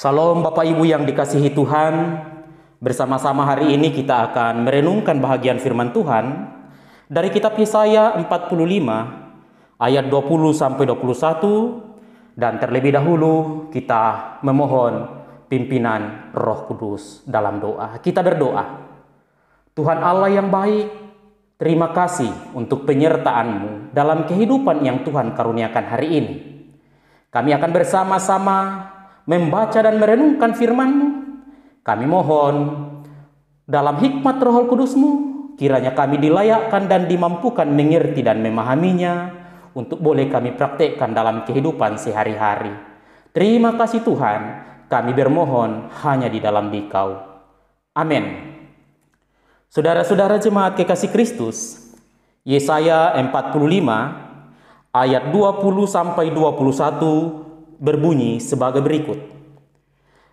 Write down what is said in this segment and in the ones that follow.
Salam Bapak Ibu yang dikasihi Tuhan. Bersama-sama hari ini kita akan merenungkan bahagian firman Tuhan dari kitab Yesaya 45 ayat 20 sampai 21, dan terlebih dahulu kita memohon pimpinan Roh Kudus dalam doa. Kita berdoa. Tuhan Allah yang baik, terima kasih untuk penyertaan-Mu dalam kehidupan yang Tuhan karuniakan hari ini. Kami akan bersama-sama membaca dan merenungkan firman-Mu. Kami mohon dalam hikmat Roh Kudus-Mu, kiranya kami dilayakkan dan dimampukan mengerti dan memahaminya untuk boleh kami praktekkan dalam kehidupan sehari-hari. Terima kasih Tuhan, kami bermohon hanya di dalam Dikau. Amin. Saudara-saudara jemaat kekasih Kristus, Yesaya 45 ayat 20 sampai 21 berbunyi sebagai berikut.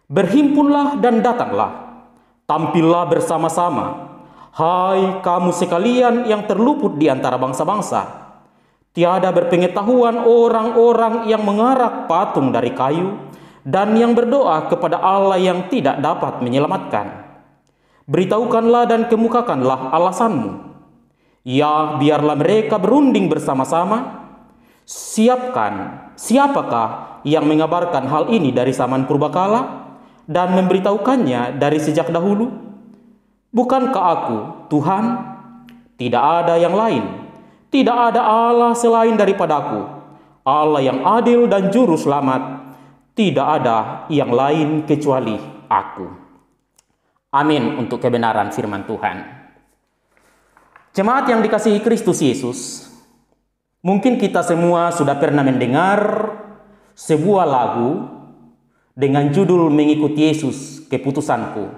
Berhimpunlah dan datanglah, tampillah bersama-sama, hai kamu sekalian yang terluput di antara bangsa-bangsa. Tiada berpengetahuan orang-orang yang mengarak patung dari kayu dan yang berdoa kepada Allah yang tidak dapat menyelamatkan. Beritahukanlah dan kemukakanlah alasanmu. Ya, biarlah mereka berunding bersama-sama. Siapakah yang mengabarkan hal ini dari zaman purbakala dan memberitahukannya dari sejak dahulu? Bukankah aku, Tuhan? Tidak ada yang lain. Tidak ada Allah selain daripadaku. Allah yang adil dan juru selamat. Tidak ada yang lain kecuali aku. Amin untuk kebenaran firman Tuhan. Jemaat yang dikasihi Kristus Yesus, mungkin kita semua sudah pernah mendengar sebuah lagu dengan judul Mengikuti Yesus Keputusanku.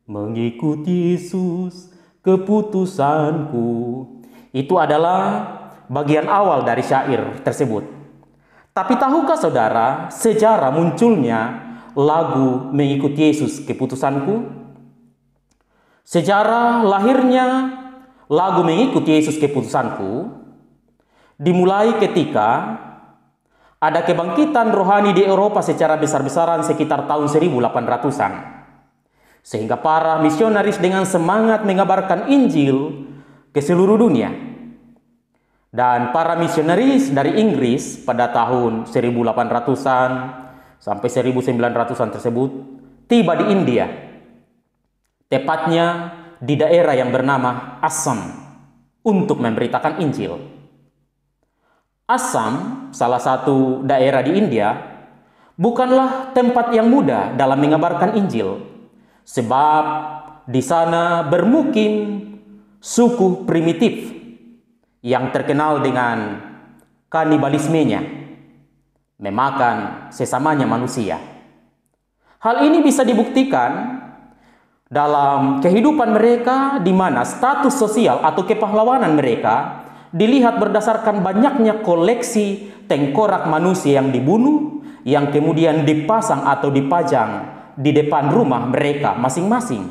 Mengikuti Yesus keputusanku. Itu adalah bagian awal dari syair tersebut. Tapi tahukah saudara sejarah munculnya lagu Mengikuti Yesus Keputusanku? Sejarah lahirnya lagu Mengikuti Yesus Keputusanku dimulai ketika ada kebangkitan rohani di Eropa secara besar-besaran sekitar tahun 1800-an. Sehingga para misionaris dengan semangat mengabarkan Injil ke seluruh dunia. Dan para misionaris dari Inggris pada tahun 1800-an sampai 1900-an tersebut tiba di India. Tepatnya di daerah yang bernama Assam untuk memberitakan Injil. Assam, salah satu daerah di India, bukanlah tempat yang mudah dalam mengabarkan Injil, sebab di sana bermukim suku primitif yang terkenal dengan kanibalismenya, memakan sesamanya manusia. Hal ini bisa dibuktikan dalam kehidupan mereka, di mana status sosial atau kepahlawanan mereka dilihat berdasarkan banyaknya koleksi tengkorak manusia yang dibunuh, yang kemudian dipasang atau dipajang di depan rumah mereka masing-masing.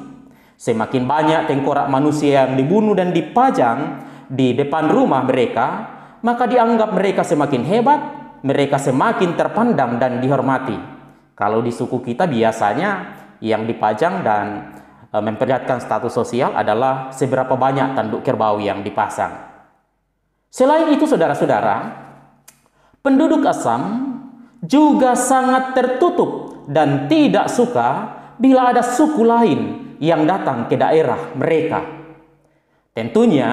Semakin banyak tengkorak manusia yang dibunuh dan dipajang di depan rumah mereka, maka dianggap mereka semakin hebat, mereka semakin terpandang dan dihormati. Kalau di suku kita biasanya yang dipajang dan memperlihatkan status sosial adalah seberapa banyak tanduk kerbau yang dipasang. Selain itu saudara-saudara, penduduk Assam juga sangat tertutup dan tidak suka bila ada suku lain yang datang ke daerah mereka. Tentunya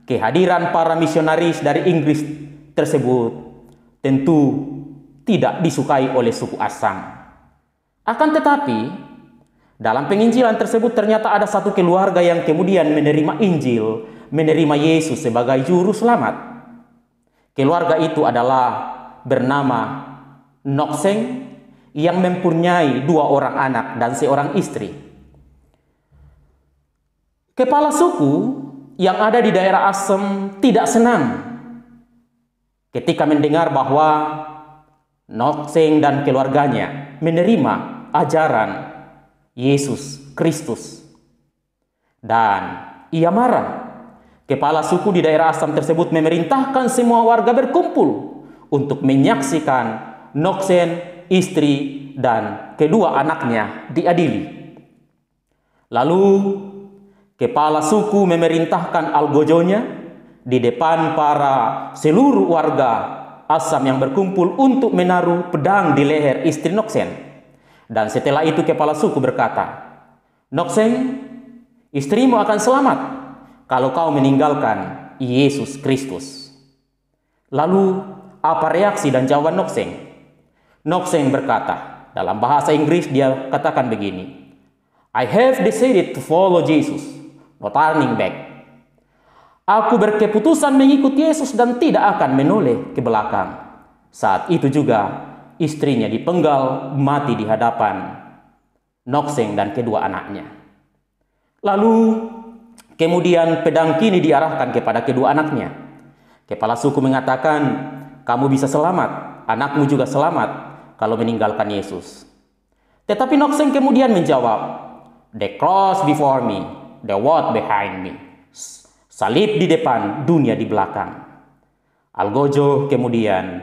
kehadiran para misionaris dari Inggris tersebut tentu tidak disukai oleh suku Assam. Akan tetapi dalam penginjilan tersebut ternyata ada satu keluarga yang kemudian menerima Injil, menerima Yesus sebagai juru selamat. Keluarga itu adalah bernama Nokseng yang mempunyai 2 orang anak dan seorang istri. Kepala suku yang ada di daerah Assam tidak senang ketika mendengar bahwa Nokseng dan keluarganya menerima ajaran Yesus Kristus. Dan ia marah. Kepala suku di daerah Assam tersebut memerintahkan semua warga berkumpul untuk menyaksikan Nokseng, istri, dan kedua anaknya diadili. Lalu kepala suku memerintahkan algojonya di depan para seluruh warga Assam yang berkumpul untuk menaruh pedang di leher istri Noksen. Dan setelah itu kepala suku berkata, "Noksen, istrimu akan selamat kalau kau meninggalkan Yesus Kristus." Lalu apa reaksi dan jawaban Noksen? Noksen berkata, dalam bahasa Inggris dia katakan begini, "I have decided to follow Jesus, no turning back." Aku berkeputusan mengikuti Yesus dan tidak akan menoleh ke belakang. Saat itu juga istrinya dipenggal mati di hadapan Noksen dan kedua anaknya. Lalu kemudian pedang kini diarahkan kepada kedua anaknya. Kepala suku mengatakan, "Kamu bisa selamat, anakmu juga selamat kalau meninggalkan Yesus." Tetapi Noksen kemudian menjawab, "The cross before me, the world behind me." Salib di depan, dunia di belakang. Algojo kemudian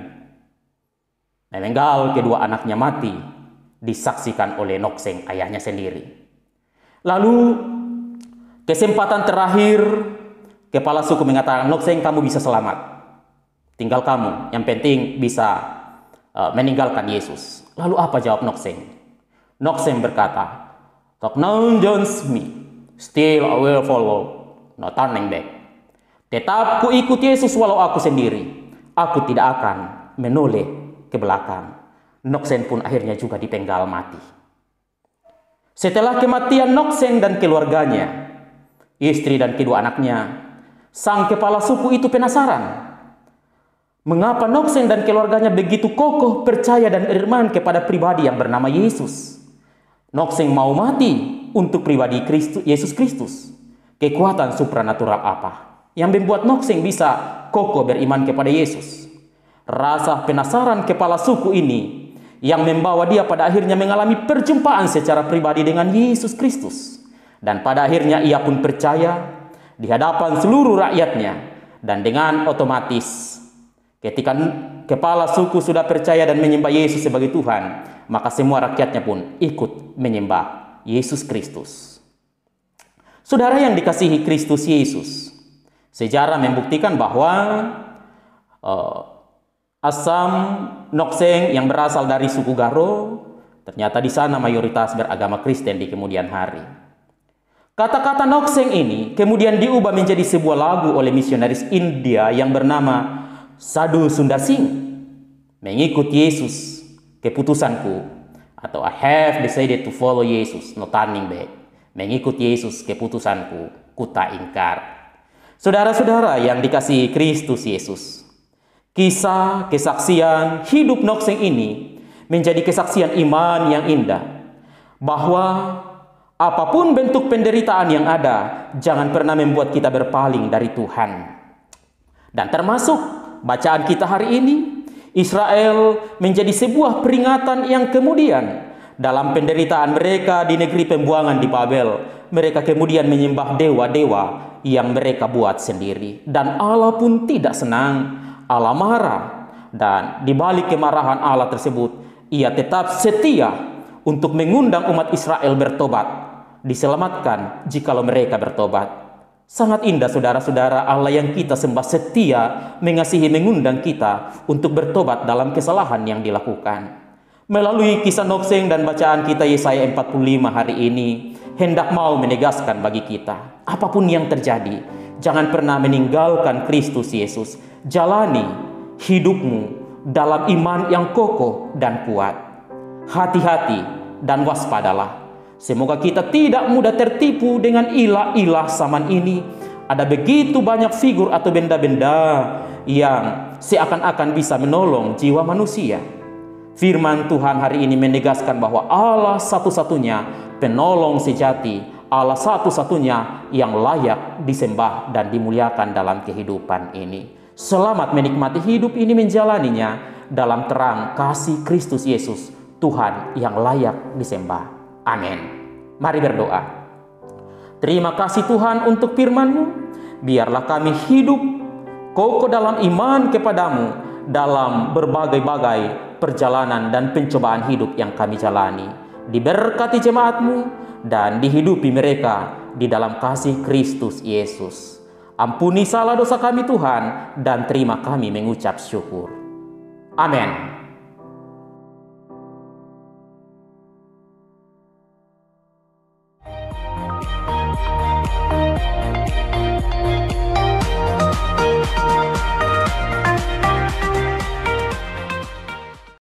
memenggal kedua anaknya mati, disaksikan oleh Noksen ayahnya sendiri. Lalu kesempatan terakhir, kepala suku mengatakan, "Noksen, kamu bisa selamat. Tinggal kamu, yang penting bisa meninggalkan Yesus." Lalu apa jawab Noksen? Noksen berkata, "Tok non joins me, still I will follow, no turning back." Tetap ku ikut Yesus walau aku sendiri. Aku tidak akan menoleh ke belakang. Noksen pun akhirnya juga dipenggal mati. Setelah kematian Noksen dan keluarganya, istri dan kedua anaknya, sang kepala suku itu penasaran. Mengapa Noksen dan keluarganya begitu kokoh percaya dan beriman kepada pribadi yang bernama Yesus? Noksen mau mati untuk pribadi Yesus Kristus. Kekuatan supranatural apa yang membuat Noksen bisa kokoh beriman kepada Yesus? Rasa penasaran kepala suku ini yang membawa dia pada akhirnya mengalami perjumpaan secara pribadi dengan Yesus Kristus. Dan pada akhirnya ia pun percaya di hadapan seluruh rakyatnya. Dan dengan otomatis ketika kepala suku sudah percaya dan menyembah Yesus sebagai Tuhan, maka semua rakyatnya pun ikut menyembah Yesus Kristus. Saudara yang dikasihi Kristus Yesus, sejarah membuktikan bahwa Assam Noksen yang berasal dari suku Garo, ternyata di sana mayoritas beragama Kristen di kemudian hari. Kata-kata Noksen ini kemudian diubah menjadi sebuah lagu oleh misionaris India yang bernama Sadhu Sundar Singh. "Mengikut Yesus, keputusanku," atau "I have decided to follow Jesus, no turning back." Mengikut Yesus, keputusanku, ku tak ingkar. Saudara-saudara yang dikasihi Kristus Yesus, kisah kesaksian hidup Noksen ini menjadi kesaksian iman yang indah, bahwa apapun bentuk penderitaan yang ada, jangan pernah membuat kita berpaling dari Tuhan. Dan termasuk bacaan kita hari ini, Israel menjadi sebuah peringatan yang kemudian dalam penderitaan mereka di negeri pembuangan di Babel, mereka kemudian menyembah dewa-dewa yang mereka buat sendiri. Dan Allah pun tidak senang, Allah marah. Dan di balik kemarahan Allah tersebut, ia tetap setia untuk mengundang umat Israel bertobat, diselamatkan jikalau mereka bertobat. Sangat indah saudara-saudara, Allah yang kita sembah setia mengasihi mengundang kita untuk bertobat dalam kesalahan yang dilakukan. Melalui kisah Noksen dan bacaan kita Yesaya 45 hari ini, hendak mau menegaskan bagi kita, apapun yang terjadi, jangan pernah meninggalkan Kristus Yesus. Jalani hidupmu dalam iman yang kokoh dan kuat. Hati-hati dan waspadalah. Semoga kita tidak mudah tertipu dengan ilah-ilah zaman ini. Ada begitu banyak figur atau benda-benda yang seakan-akan bisa menolong jiwa manusia. Firman Tuhan hari ini menegaskan bahwa Allah satu-satunya penolong sejati, Allah satu-satunya yang layak disembah dan dimuliakan dalam kehidupan ini. Selamat menikmati hidup ini, menjalaninya dalam terang kasih Kristus Yesus, Tuhan yang layak disembah. Amin. Mari berdoa. Terima kasih Tuhan untuk firman-Mu. Biarlah kami hidup kokoh dalam iman kepadamu dalam berbagai-bagai perjalanan dan pencobaan hidup yang kami jalani. Diberkati jemaatmu dan dihidupi mereka di dalam kasih Kristus Yesus. Ampuni salah dosa kami Tuhan, dan terima kami mengucap syukur. Amin.